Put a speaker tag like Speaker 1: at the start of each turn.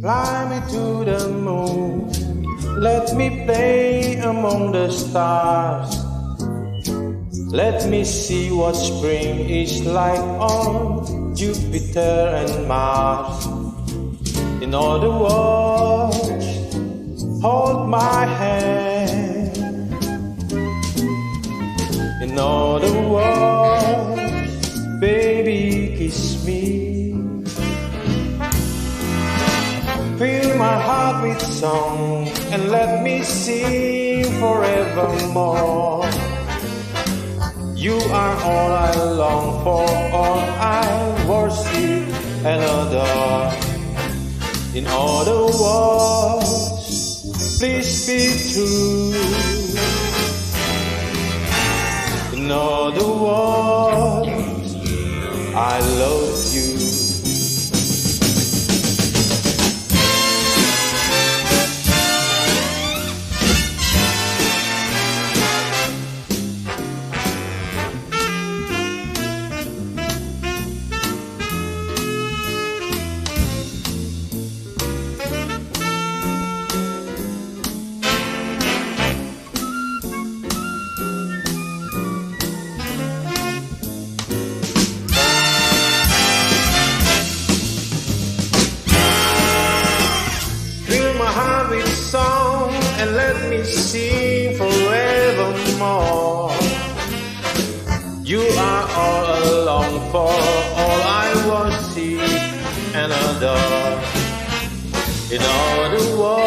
Speaker 1: Fly me to the moon, let me play among the stars. Let me see what spring is like on Jupiter and Mars. In other words, hold my hand. In other words, baby, kiss me. Fill my heart with song and let me sing forevermore. You are all I long for, all I worship and adore. In other words, please be true. In other words, I love you. With song and let me sing forevermore. You are all I long for, all I worship and adore. In other words,